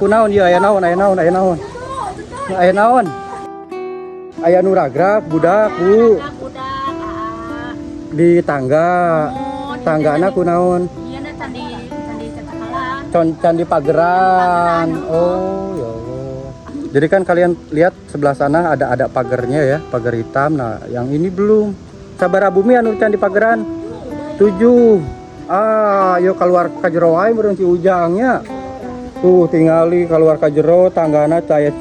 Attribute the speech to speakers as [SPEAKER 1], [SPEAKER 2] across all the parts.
[SPEAKER 1] kunaon ya aya naon aya naon aya naon. Aya naon? Aya nu ragrag budak Bu. Di tangga. Tanggana kunaon?
[SPEAKER 2] Iya na candi cacakalan.
[SPEAKER 1] Candi pageran. Oh ya Allah. Jadi kan kalian lihat sebelah sana ada pagernya ya, pagar hitam. Nah, yang ini belum. Sabara bumi anu candi pageran. 7. Yuk keluar ka jero wae meureun si Ujangnya. Tuh tingali keluar ka jero tanggana taya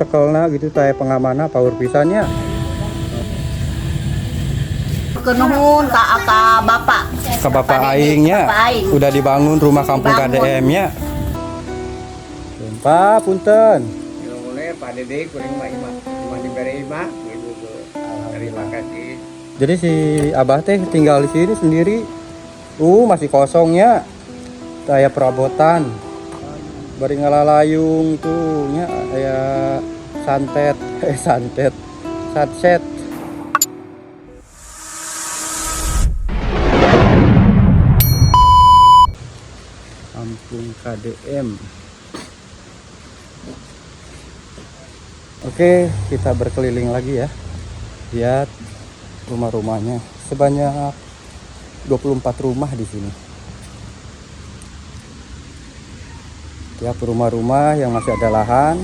[SPEAKER 1] cekelna gitu taya pengamanna power pisannya.
[SPEAKER 2] Kenuhun ka bapak.
[SPEAKER 1] Ka bapak aingnya. Udah dibangun rumah kampung KDM-nya. Pak punten.
[SPEAKER 3] Yo boleh Pak Dede kuring mah imah. Cuma dibere imah gitu tuh. Terima kasih.
[SPEAKER 1] Jadi si Abah teh tinggal di sini sendiri. Masih kosongnya. Kayak perabotan. Bari ngalalayung tuh nya aya santet, santet. Satset. Kampung KDM. Oke, kita berkeliling lagi ya. Lihat rumah-rumahnya. Sebanyak 24 rumah di sini. Tiap rumah-rumah yang masih ada lahan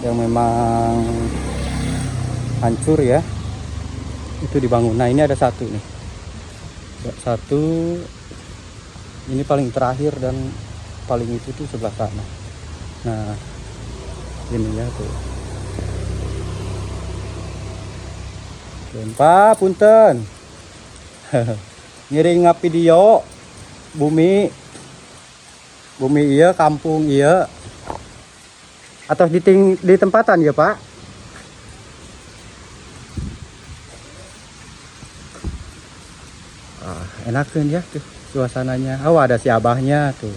[SPEAKER 1] yang memang hancur ya. Itu dibangun. Nah, ini ada satu nih. Satu ini paling terakhir dan paling itu tuh sebelah sana. Nah, ini ya tuh. Pak punten. Ngiring video bumi iya kampung iya atau di tempatan ya Pak? Enakan ya tuh suasananya. Ada si Abahnya tuh.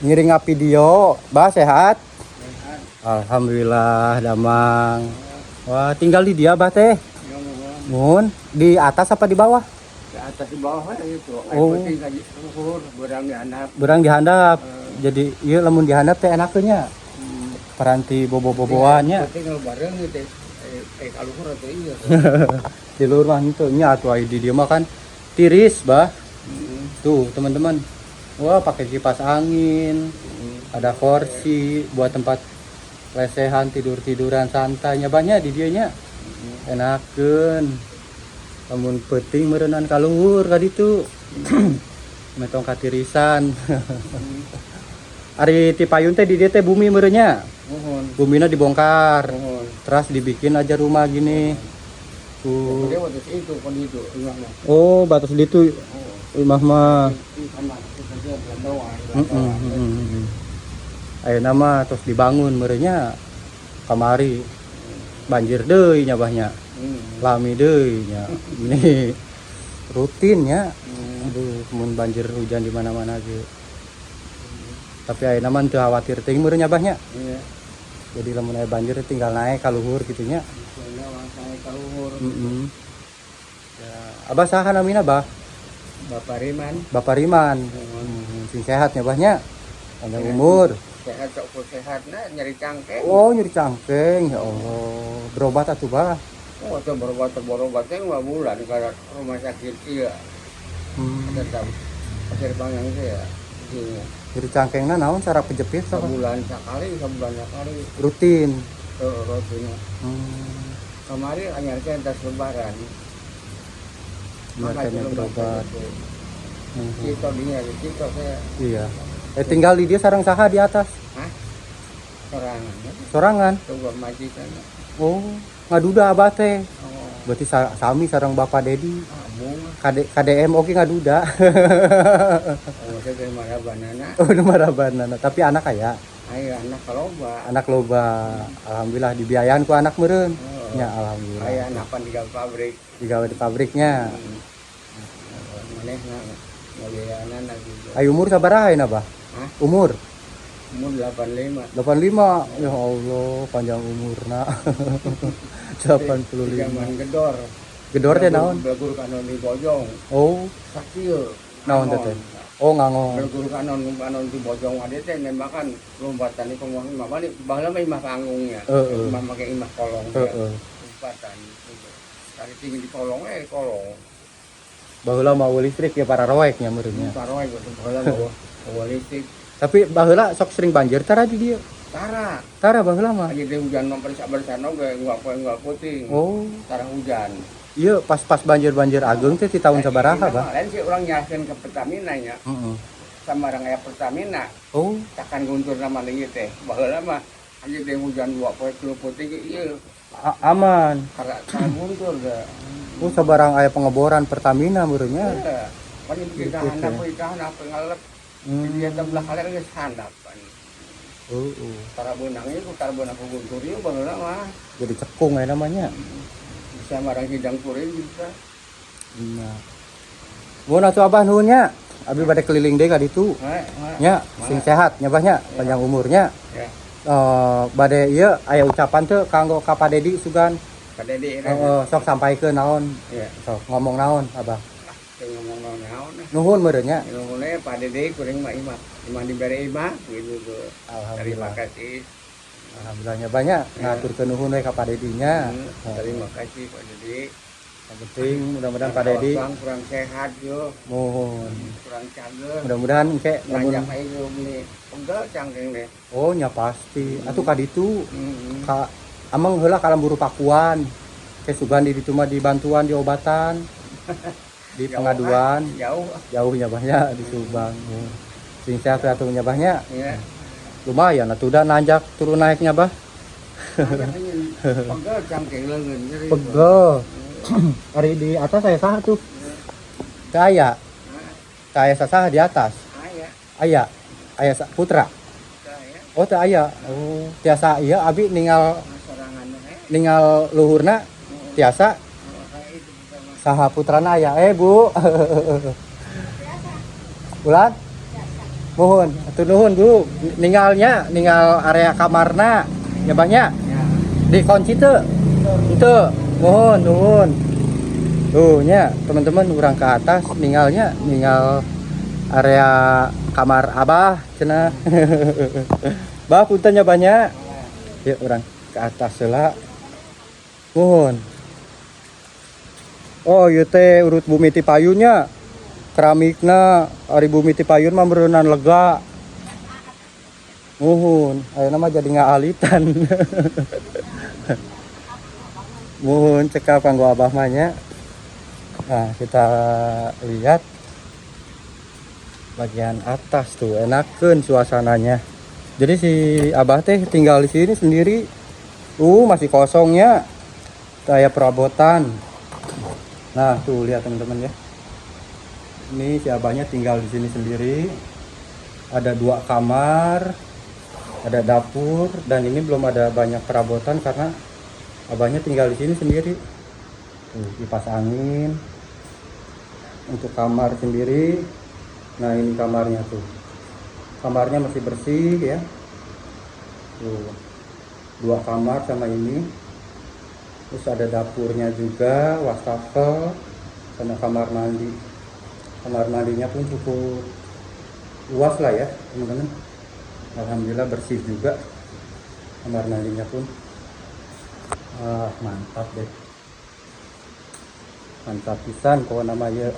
[SPEAKER 1] Ngiring video, Bah sehat?
[SPEAKER 3] Sehat.
[SPEAKER 1] Alhamdulillah damang. Wah, tinggal di dia Bah teh. Mun, di atas apa di bawah?
[SPEAKER 3] Di atas di bawah itu.
[SPEAKER 1] Oh.
[SPEAKER 3] Penting kaji luhur, berang dihandap.
[SPEAKER 1] Berang dihandap. Jadi ieu lamun dihandap teh enaknya. Paranti bobo-boboannya.
[SPEAKER 3] Penting bareng gitu. Kaluhur atau iya.
[SPEAKER 1] Di luar mah itu nya atuh di dia mah kan tiris, Bah. Tuh, teman-teman. Wah, pakai kipas angin. Ada kursi buat tempat lesehan, tidur-tiduran santainya banyak di dianya. Enakeun. Lamun peuting meureunnan ka luhur ka ditu. Metong katirisan. Ari ti payun teh di dieu teh bumi meureunnya. Bumina dibongkar. Terus dibikin aja rumah gini. Tuh. Oh, batas ditu. Rumah mah. Ayo nama terus dibangun meureunnya kamari banjir deui nya Bahnya. Lami deui nya. Ini rutin ya. Aduh, mun banjir hujan di mana-mana ge. Tapi ayeuna mah teu khawatir teuing meureun nya Bahnya.
[SPEAKER 3] Iya.
[SPEAKER 1] Jadi lamun aya banjir tinggal naik ka luhur kitu nya. Ya, Abah saha namina Bah?
[SPEAKER 3] Bapak Riman.
[SPEAKER 1] Bapak Riman. Sing sehat nya Bahnya. Panjang umur.
[SPEAKER 3] Sehat sok sehat nah nyari cangkeng.
[SPEAKER 1] Oh, nyeri cangkeng ya Allah. Berobat atuh Bah.
[SPEAKER 3] Oh, itu berobat teh 2 bulan ke rumah sakit iya. Tetap pasir panjang itu ya.
[SPEAKER 1] Nyeri cangkengna naon cara pejepit apa?
[SPEAKER 3] Sebulan sekali.
[SPEAKER 1] Rutin.
[SPEAKER 3] Rutinnya. Kemarin anyarnya tas lebaran.
[SPEAKER 1] Makanya berobat.
[SPEAKER 3] Kita dia, kita saya.
[SPEAKER 1] Iya. Tinggal di dia sareng saha di atas?
[SPEAKER 3] Hah? Sorangan.
[SPEAKER 1] Sorangan.
[SPEAKER 3] Coba majikan.
[SPEAKER 1] Oh, ngaduda Abah teh.
[SPEAKER 3] Oh,
[SPEAKER 1] Berarti sami sareng Bapak Dedi.
[SPEAKER 3] abung.
[SPEAKER 1] KDM oke ngaduda.
[SPEAKER 3] Oh, saya dari Marabanana.
[SPEAKER 1] Oh, Marabanana. Tapi anak aya.
[SPEAKER 3] Ayo anak kaloba.
[SPEAKER 1] Anak loba. Alhamdulillah dibiayain ku anak meureun.
[SPEAKER 3] Oh,
[SPEAKER 1] Ya alhamdulillah.
[SPEAKER 3] Aya anapan di pabrik.
[SPEAKER 1] Digawe di pabriknya.
[SPEAKER 3] Manehna mulianan lagi.
[SPEAKER 1] Ayo umur sabaraha ayeuna Bah?
[SPEAKER 3] Hah?
[SPEAKER 1] Umur
[SPEAKER 3] Umur 85.
[SPEAKER 1] 85. Ya Allah, panjang umurna. 85.
[SPEAKER 3] Zaman gedor.
[SPEAKER 1] Gedor teh naon?
[SPEAKER 3] Belagur kanu di Bojong.
[SPEAKER 1] Oh,
[SPEAKER 3] Sakieu.
[SPEAKER 1] naon teh teh? Oh ngangon.
[SPEAKER 3] Berguru kanon di bojong ada teh nembakan lompatan di pembuangan mah balik baheula mah imah panggungnya. Imah make imah kolong. Lompatan. Tadi tinggi di kolong kolong.
[SPEAKER 1] Baheula mau listrik ya para roeknya meureunnya.
[SPEAKER 3] Paroy baheula bawa listrik.
[SPEAKER 1] Tapi baheula sok sering banjir tara di dieu. Tara baheula mah.
[SPEAKER 3] Aja teh hujan mah bersana ge enggak puting.
[SPEAKER 1] Oh.
[SPEAKER 3] Tara hujan.
[SPEAKER 1] Iya pas banjir ageung teh di tahun sabaraha, Bah?
[SPEAKER 3] Lain sih orang nyaskeun ke Pertamina nya.
[SPEAKER 1] Heeh.
[SPEAKER 3] Samarang aya Pertamina.
[SPEAKER 1] Oh,
[SPEAKER 3] Takkan guntur nama leuwih teh. Baheula mah aja teh hujan 2 poe 3 putih ge ieu.
[SPEAKER 1] aman.
[SPEAKER 3] Karena guntur dah.
[SPEAKER 1] Oh, sabarang aya pengeboran Pertamina meureunnya.
[SPEAKER 3] Iya. Pan kita handap we ka handap ngalep. Dia teh belah kali geus handap pan. Tara beunang ieu tara beunang ku guntur ieu baheula mah.
[SPEAKER 1] Jadi cekung ya namanya.
[SPEAKER 3] Bisa marang hidang kuring bisa.
[SPEAKER 1] Nah. Mun atuh Abah nuhunnya. Abi bade keliling deui ka ditu. Nya, sing sehat nya Bah nya, panjang umurnya.
[SPEAKER 3] Ya.
[SPEAKER 1] Bade ieu aya ucapan teu kanggo ka Padedi sugan.
[SPEAKER 3] Kadede
[SPEAKER 1] Sok sampaikeun naon?
[SPEAKER 3] Iya.
[SPEAKER 1] Sok ngomong naon Abah?
[SPEAKER 3] Teu ngomong naon.
[SPEAKER 1] Nuhun meureun nya.
[SPEAKER 3] Nuhunnya Pak Dede kuring mah imah dibere imah gitu tuh. Terima
[SPEAKER 1] Alhamdulillah.
[SPEAKER 3] kasih.
[SPEAKER 1] Alhamdulillahnya banyak ngaturkeun nuhun we ka Padedinya.
[SPEAKER 3] Terima kasih Pak Dede.
[SPEAKER 1] Yang penting mudah-mudahan Pak Dedi
[SPEAKER 3] kurang sehat yo.
[SPEAKER 1] mohon.
[SPEAKER 3] Kurang cager.
[SPEAKER 1] Mudah-mudahan engke lamun
[SPEAKER 3] Ngajak aja beli pegel cangkeng deh.
[SPEAKER 1] oh nya pasti. Atuh ka ditu ka amang heula ka lemburu pakuan. Ke sugan di ditu mah dibantuan di obatan. Di pengaduan. Jauhnya banyak di Subang. Sing sehat atuh nya banyak.
[SPEAKER 3] Iya.
[SPEAKER 1] Lumayan atuh udah nanjak turun naiknya Bah.
[SPEAKER 3] Pegel cangkeng leungeun jadi.
[SPEAKER 1] Pegel. Hari di atas saya sah tuh. Kaya. Kaya sah di atas.
[SPEAKER 3] Aya.
[SPEAKER 1] Aya putra.
[SPEAKER 3] Saya
[SPEAKER 1] Oh teu aya. Oh, tiasa ieu abi ningal
[SPEAKER 3] sorangan
[SPEAKER 1] luhurna tiasa saha putrana aya. Bu. Ulan? Mohon, atuh nuhun Bu. Ningal area kamarna nya banyak. Dikunci teu? Itu. Mohon nuhun. Tuh nya teman-teman urang ke atas ningal area kamar Abah cenah. Bah puntennya banyak. Yuk urang ke atas heula. Mohon. Oh ieu teh urut bumi ti payunnya. Keramikna ari bumi ti payun mah beureunan lega. Mohon, ayeuna mah jadi ngaalitan. Mohon cekap kanggo Abah mah nya. Nah, kita lihat bagian atas tuh, enakeun suasananya. Jadi si Abah teh tinggal di sini sendiri. Masih kosongnya. Kayak perabotan. Nah, tuh lihat teman-teman ya. Ini si Abahnya tinggal di sini sendiri. Ada 2 kamar, ada dapur, dan ini belum ada banyak perabotan karena Abahnya tinggal di sini sendiri. Tuh, kipas angin untuk kamar sendiri. Nah, ini kamarnya tuh. Kamarnya masih bersih ya. Tuh. 2 kamar sama ini. Terus ada dapurnya juga, wastafel, sama kamar mandi. Kamar mandinya pun cukup luas lah ya, teman-teman. Alhamdulillah bersih juga kamar mandinya pun. Mantap deh. Mantap pisan pokoknya nama ya.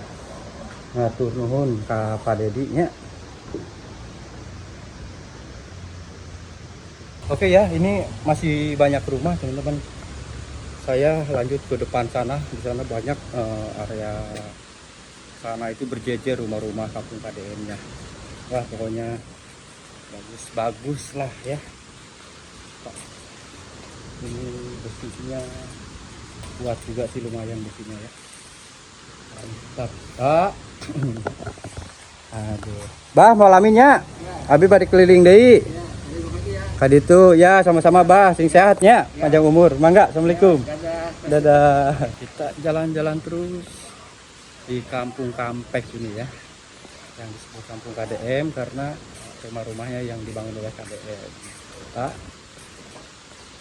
[SPEAKER 1] Ngatur nuhun ka Pak Dedi nya. Oke ya, ini masih banyak rumah teman-teman. Saya lanjut ke depan sana. Di sana banyak area sana itu berjejer rumah-rumah kampung KDM-nya. Wah, pokoknya bagus-bagus lah ya. Ini bersihnya kuat juga sih, lumayan bersihnya ya. Mantap. Aduh. Bah, mau laminnya? Abi balik keliling deui. Kaditu ya, sama-sama Bah, sing sehatnya, panjang umur. Mangga, Assalamualaikum. Dadah. Kita jalan-jalan terus di Kampung Kampek ini ya. Yang disebut Kampung KDM karena rumah-rumahnya yang dibangun oleh KDM.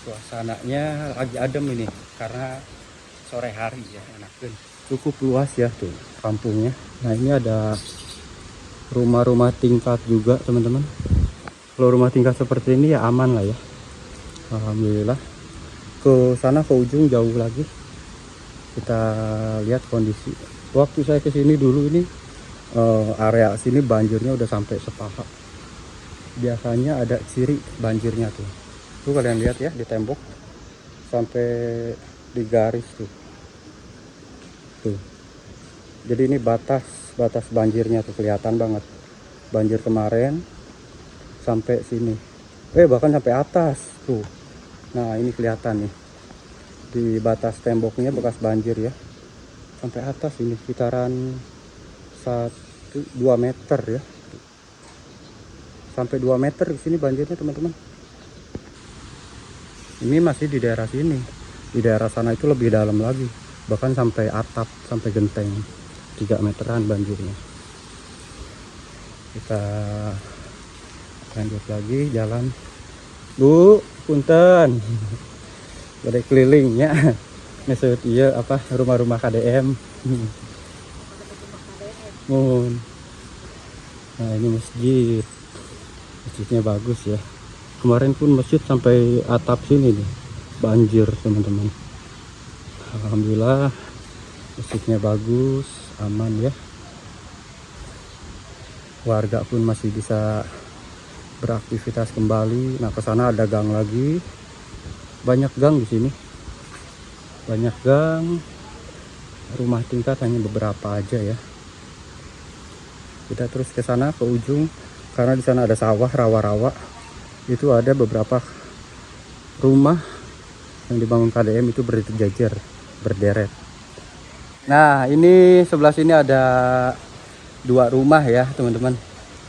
[SPEAKER 1] Suasananya lagi adem ini karena sore hari ya, enakeun. Cukup luas ya tuh kampungnya. Nah, ini ada rumah-rumah tingkat juga teman-teman. Kalau rumah tingkat seperti ini ya aman lah ya, alhamdulillah. Ke sana ke ujung jauh lagi kita lihat kondisi. Waktu saya kesini dulu ini area sini banjirnya udah sampai sepaha. Biasanya ada ciri banjirnya tuh kalian lihat ya, di tembok sampai di garis tuh. Jadi ini batas banjirnya tuh kelihatan banget. Banjir kemarin sampai sini, bahkan sampai atas tuh. Nah ini kelihatan nih di batas temboknya bekas banjir ya, sampai atas ini sekitaran 1-2 meter ya, sampai 2 meter di sini banjirnya teman-teman. Ini masih di daerah sini, di daerah sana itu lebih dalam lagi, bahkan sampai atap, sampai genteng 3 meteran banjirnya. Kita lanjut lagi jalan. Bu, punten. Badai kelilingnya. Mesut iya apa rumah-rumah KDM. Mun. Nah, ini masjid. Masjidnya bagus ya. Kemarin pun masjid sampai atap sini nih. Banjir, teman-teman. Alhamdulillah masjidnya bagus, aman ya. Warga pun masih bisa beraktivitas kembali. Nah, ke sana ada gang lagi. Banyak gang di sini. Banyak gang. Rumah tingkat hanya beberapa aja ya. Kita terus ke sana ke ujung karena di sana ada sawah, rawa-rawa. Itu ada beberapa rumah yang dibangun KDM itu berjejer, berderet. Nah, ini sebelah sini ada 2 rumah ya, teman-teman.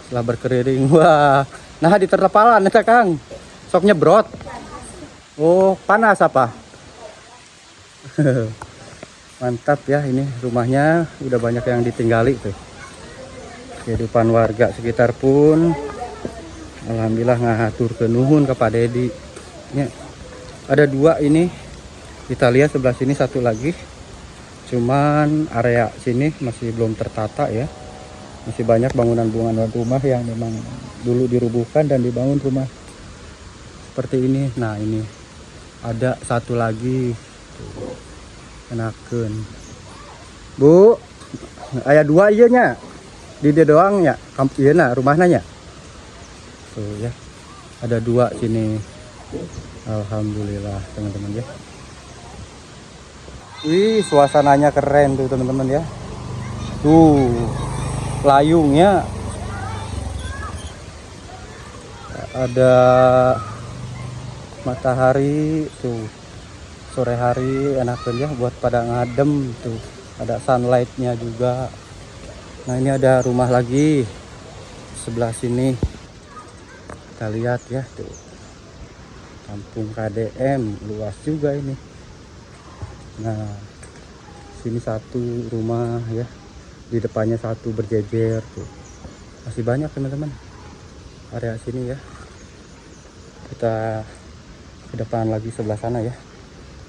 [SPEAKER 1] Setelah berkeliling, wah. Nah, di terlepalan ya, Kang. Sok nyebrot. Oh, panas apa? Mantap ya, ini rumahnya udah banyak yang ditinggali tuh. Kehidupan warga sekitar pun alhamdulillah ngatur ke nuhun ke Pak Dedi. Ya, ada 2 ini. Kita lihat sebelah sini satu lagi. Cuman area sini masih belum tertata ya. Masih banyak bangunan-bangunan rumah yang memang dulu dirubuhkan dan dibangun rumah seperti ini. Nah, ini ada satu lagi. Enakeun. Bu, aya 2 ieu nya. Di dia doang ya, kampieuna rumahna nya. Tuh ya. Ada 2 sini. Alhamdulillah, teman-teman ya. Wih, suasananya keren tuh, teman-teman ya. Tuh, layungnya. Ada matahari tuh. Sore hari enak ya buat pada ngadem tuh. Ada sunlightnya juga. Nah, ini ada rumah lagi sebelah sini. Kita lihat ya tuh. Kampung KDM luas juga ini. Nah, sini satu rumah ya. Di depannya satu berjejer tuh. Masih banyak teman-teman. Area sini ya. Kita ke depan lagi sebelah sana ya.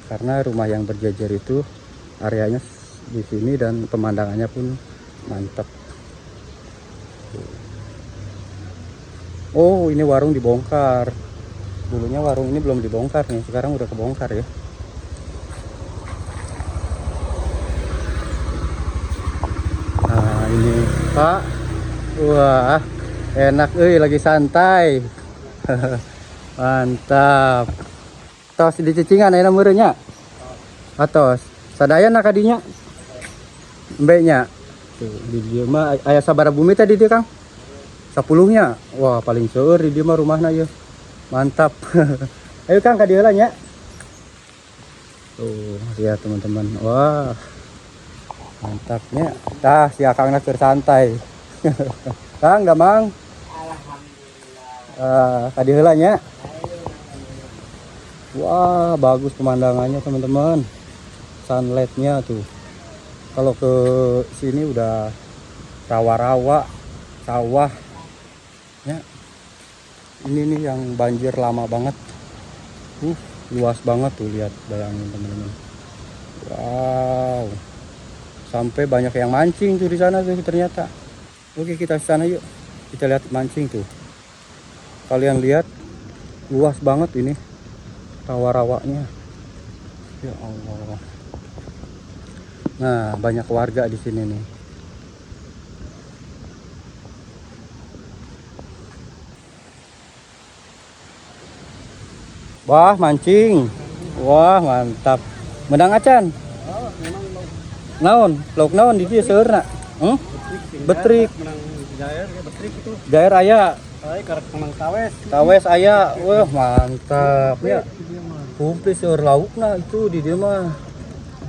[SPEAKER 1] Karena rumah yang berjejer itu areanya di sini dan pemandangannya pun mantap. Oh, ini warung dibongkar. Dulunya warung ini belum dibongkar nih, sekarang udah kebongkar ya. Nah, ini Pak. Wah, enak lagi santai. Mantap. Tos di cicingan aya meureunnya. Atos, sadaya na kadinya. Mbeknya. Tuh, di dieu mah aya sabaraha bumi tadi dieu, Kang? 10-nya. Wah, paling seueur di dieu mah rumahna ieu. Mantap. Ayo Kang ka dieu lah nya. Tuh, lihat teman-teman. Wah. Mantapnya. Tah, si Akangna keur santai. Kang, damang. Alhamdulillah. Ka dieu lah nya. Wah, bagus pemandangannya teman-teman. Sunlightnya tuh. Kalau ke sini udah rawa-rawa, sawah. Ya. Ini nih yang banjir lama banget. Luas banget tuh, lihat, bayangin teman-teman. Wow. Sampai banyak yang mancing tuh di sana tuh ternyata. Oke, kita sana yuk. Kita lihat mancing tuh. Kalian lihat, luas banget ini rawa-rawanya. Ya Allah. Nah, banyak warga di sini nih. Wah, mancing. Wah, mantap. Menang acan. Naon? Lauk naon di dieu seurna? Betrik.
[SPEAKER 3] Menang jair, betrik itu.
[SPEAKER 1] Jair aya.
[SPEAKER 3] Ay, karek menang tawes.
[SPEAKER 1] Tawes aya. Wah, mantap ya. Kumpul seur laukna itu di dia mah.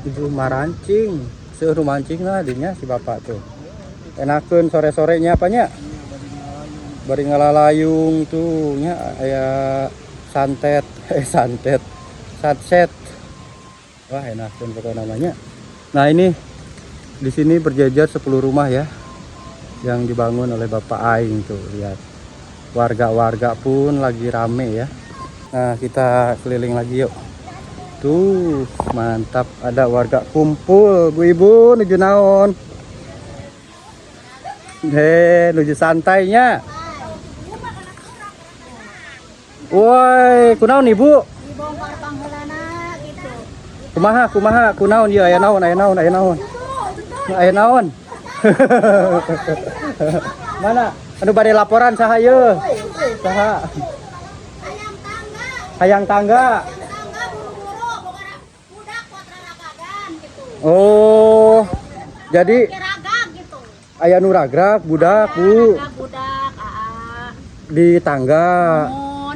[SPEAKER 1] Itu marancing. Seur mancingna dinya si bapak tuh. Enakeun sore-sorenya apanya? Bari ngalalayung tuh nya aya santet, santet. Sunset. Wah, enakeun pokoknya namanya. Nah, ini di sini berjajar 10 rumah ya yang dibangun oleh Bapak Aing tuh, lihat. Warga-warga pun lagi rame ya. Nah, kita keliling lagi yuk. Tuh, mantap, ada warga kumpul. Bu Ibu nuju naon? Nuju santainya. Woi, kunaon Ibu?
[SPEAKER 2] Dibongkar pangheulana gitu.
[SPEAKER 1] Kumaha, kunaon ieu aya naon? Aya naon? Mana? Anu bade laporan saha ieu? Saha? Hayang tangga.
[SPEAKER 2] Buru-buru pokoknya budak kuatraragagan gitu.
[SPEAKER 1] Oh. Jadi
[SPEAKER 2] Kiragag gitu.
[SPEAKER 1] aya nu ragrag budak, Bu.
[SPEAKER 2] Ragag budak,
[SPEAKER 1] Di tangga.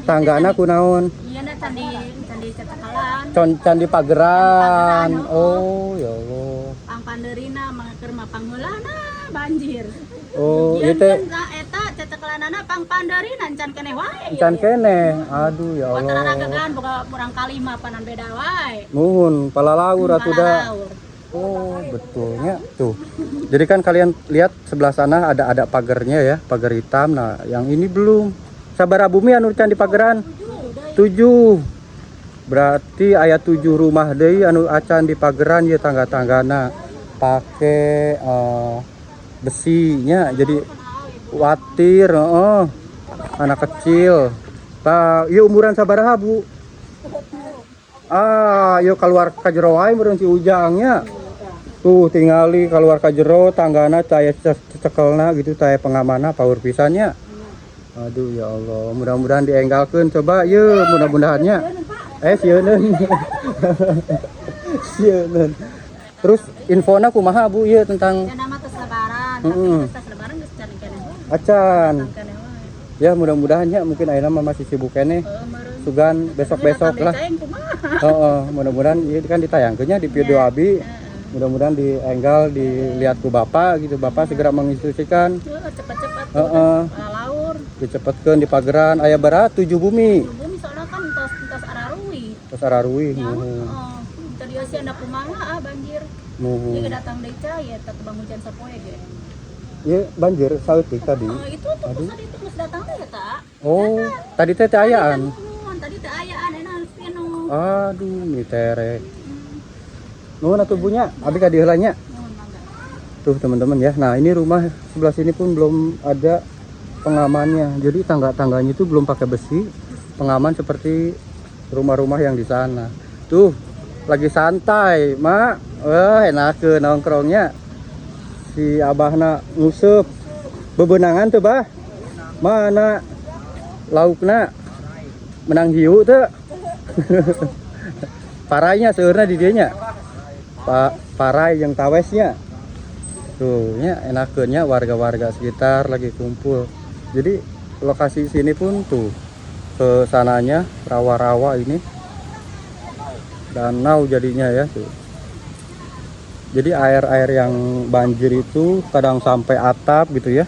[SPEAKER 1] Tanggana kunaon?
[SPEAKER 2] Iya na candi cetakalan.
[SPEAKER 1] Candi pageran. Oh, ya Allah.
[SPEAKER 2] Pang panderina mangker mah pangheulana banjir.
[SPEAKER 1] Oh,
[SPEAKER 2] Ieu
[SPEAKER 1] ieu teh
[SPEAKER 2] eta cetakalanana pang panderina can keneh wae.
[SPEAKER 1] can keneh. Aduh, ya Allah.
[SPEAKER 2] Kuatraragagan boga urang kalima panan beda wae.
[SPEAKER 1] Nuhun, palalaur atuh da.
[SPEAKER 2] Palalaur.
[SPEAKER 1] Oh, betulnya tuh. Jadi kan kalian lihat sebelah sana ada pagarnya ya, pagar hitam. Nah, yang ini belum. Sabara bumi anu can di pageran? 7. Berarti aya 7 rumah deui anu acan di pageran ya tangga-tanggana. Pake besinya jadi watir, anak kecil. Tah, ieu umuran sabaraha, Bu? Yuk keluar ka jero wae meureun si Ujangnya. Tuh tingali keluar ka jero tanggana taya cekelna gitu, taya pengamanna power pisannya. Aduh ya Allah, mudah-mudahan dienggalkeun coba yeuh mudah-mudahannya. Sieun. Sieun. Terus infona kumaha Bu ieu tentang
[SPEAKER 2] Ya nama tes lebaran, tes lebaran geus cari keneh.
[SPEAKER 1] acan.
[SPEAKER 2] Keneh wae.
[SPEAKER 1] Ya mudah-mudahannya mungkin ayeuna mah masih sibuk keneh. Sugan besok-besok lah. Mudah-mudahan ini kan ditayangkeunnya di video Abi. Mudah-mudahan dienggal dilihat ku Bapak gitu. Bapak segera menginstruksikan.
[SPEAKER 2] Cepet-cepet laur.
[SPEAKER 1] Dicepetkeun di pageran aya bara 7 bumi.
[SPEAKER 2] Bumi soalnya kan tos araruwi.
[SPEAKER 1] Tos araruwi.
[SPEAKER 2] Tadi sia anda kumaha banjir. Jadi datang deui ya tak bang hujan sapoe ge.
[SPEAKER 1] Ieu banjir saeutik tadi.
[SPEAKER 2] Itu tuh tadi itu geus datang teh eta.
[SPEAKER 1] Oh, tadi teh ayaan.
[SPEAKER 2] Tadi teh ayaan enak pianu.
[SPEAKER 1] Aduh, miterek. Nuhun atuh bunya, abi ka dieu heulanya. Tuh teman-teman ya. Nah, ini rumah sebelah sini pun belum ada pengamannya. Jadi tangga-tangganya itu belum pakai besi. Pengaman seperti rumah-rumah yang di sana. Tuh, lagi santai, Mak. Wah, enakeun nongkrongnya. Si abahna nguseup. Bebenangan tuh, Bah. Mana laukna? Menang hiu tuh. Parainya seurna di dianya. Parai yang tawesnya. Tuh, nya enakeunnya warga-warga sekitar lagi kumpul. Jadi lokasi sini pun tuh ke sananya rawa-rawa ini. Danau jadinya ya tuh. Jadi air-air yang banjir itu kadang sampai atap gitu ya.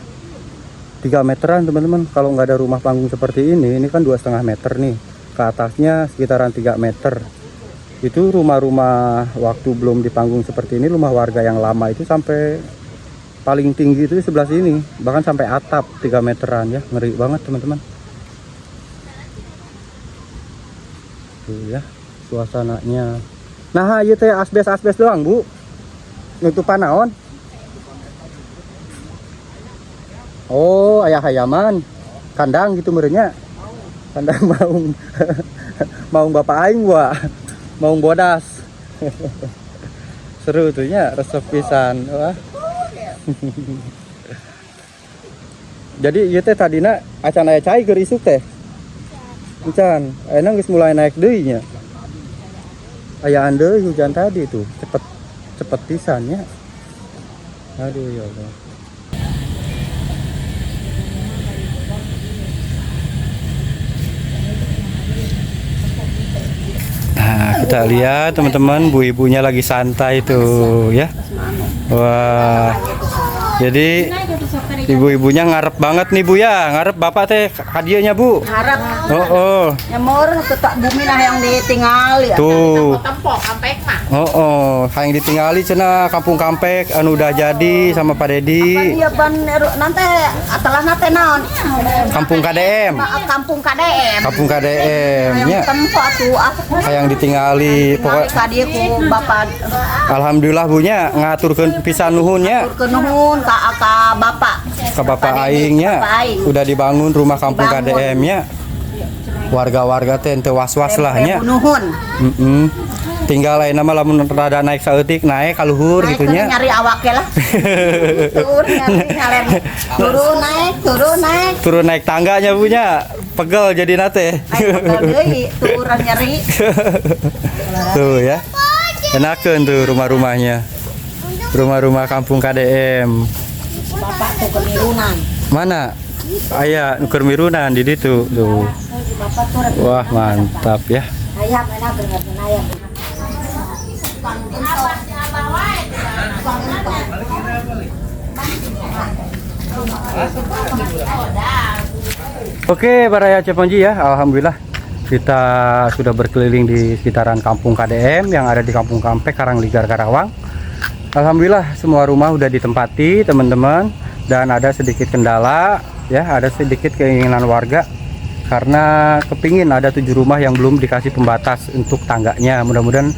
[SPEAKER 1] 3 meteran teman-teman. Kalau nggak ada rumah panggung seperti ini kan 2,5 meter nih. Ke atasnya sekitaran 3 meter. Itu rumah-rumah waktu belum dipanggung seperti ini, rumah warga yang lama itu sampai paling tinggi itu di sebelah sini, bahkan sampai atap 3 meteran ya, ngeri banget teman-teman. Tuh ya suasananya. Nah, ieu teh asbes doang, Bu. Nutupan naon? Oh, ayah hayaman. Kandang gitu merenya. Kandang maung. Maung bapak aing wa. Maung bodas. Seru tuh nya, resep pisan. Wah. Jadi ieu teh tadina acan aya cai keur isuk teh. Encan, ayeuna geus mulai naik deui nya. Ayaan deui hujan tadi tuh, cepet pisan nya. Aduh ya Allah. Nah, kita lihat teman-teman, bu ibunya lagi santai tuh ya. Wah. Jadi ibu-ibunya ngarep banget nih Bu ya, ngarep bapak teh hadiahnya Bu.
[SPEAKER 4] Harap
[SPEAKER 1] Oh.
[SPEAKER 4] nyamor tetap bumi lah yang ditinggali.
[SPEAKER 1] Tuh.
[SPEAKER 4] Tempok kampek mah.
[SPEAKER 1] Oh, yang ditinggali cenah Kampung Kampek anu udah jadi sama Pak Dedi.
[SPEAKER 4] Iya ban nanti atelah nate naon?
[SPEAKER 1] Kampung KDM.
[SPEAKER 4] Kampung KDM.
[SPEAKER 1] Kampung KDM nya.
[SPEAKER 4] Tempok tuh
[SPEAKER 1] Yang ditinggali pokok
[SPEAKER 4] kadieu ku bapak
[SPEAKER 1] alhamdulillah Bu nya ngaturkeun pisan nuhunnya.
[SPEAKER 4] ke nuhun ka bapak.
[SPEAKER 1] Ke bapak aing nya udah dibangun rumah Kampung KDM nya. Warga-warga teh teu was-was lah nya.
[SPEAKER 4] Nuhun.
[SPEAKER 1] Tinggal lain nama lamun rada naik saeutik naik ka luhur gitu nya.
[SPEAKER 4] Nyari awake lah. Turun nyari ngalen. Turun naik.
[SPEAKER 1] Tangganya punya pegel jadi nate.
[SPEAKER 4] Turun nyari.
[SPEAKER 1] Tuh ya. Enakeun tuh rumah-rumahnya. Rumah-rumah Kampung KDM.
[SPEAKER 4] Bapak tuh kemirunan.
[SPEAKER 1] Mana? Aya nu keur mirunan di ditu tuh. Wah, mantap ya.
[SPEAKER 4] Ayam enak dengan ayam.
[SPEAKER 1] Oke, para ya Ceponji ya, alhamdulillah kita sudah berkeliling di sekitaran Kampung KDM yang ada di Kampung Kampek, Karangligar, Karawang. Alhamdulillah semua rumah udah ditempati teman-teman, dan ada sedikit kendala ya, ada sedikit keinginan warga karena kepingin ada 7 rumah yang belum dikasih pembatas untuk tangganya. Mudah-mudahan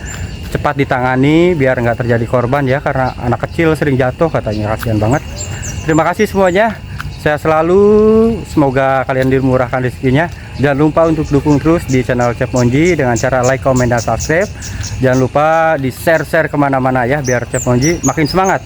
[SPEAKER 1] cepat ditangani biar nggak terjadi korban ya, karena anak kecil sering jatuh katanya, kasihan banget. Terima kasih semuanya. Saya selalu, semoga kalian dimurahkan rezekinya. Jangan lupa untuk dukung terus di channel Chef Monji dengan cara like, comment, dan subscribe. Jangan lupa di share kemana-mana ya, biar Chef Monji makin semangat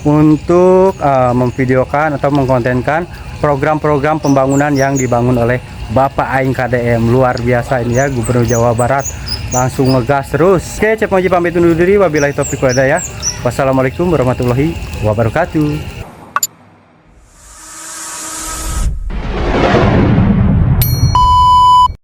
[SPEAKER 1] untuk memvideokan atau mengkontenkan program-program pembangunan yang dibangun oleh Bapak Aing KDM. Luar biasa ini ya, Gubernur Jawa Barat langsung ngegas terus. Oke, Chef Monji pamit undur diri. Wabillahi taufiq wal hidayah. Wassalamualaikum warahmatullahi wabarakatuh.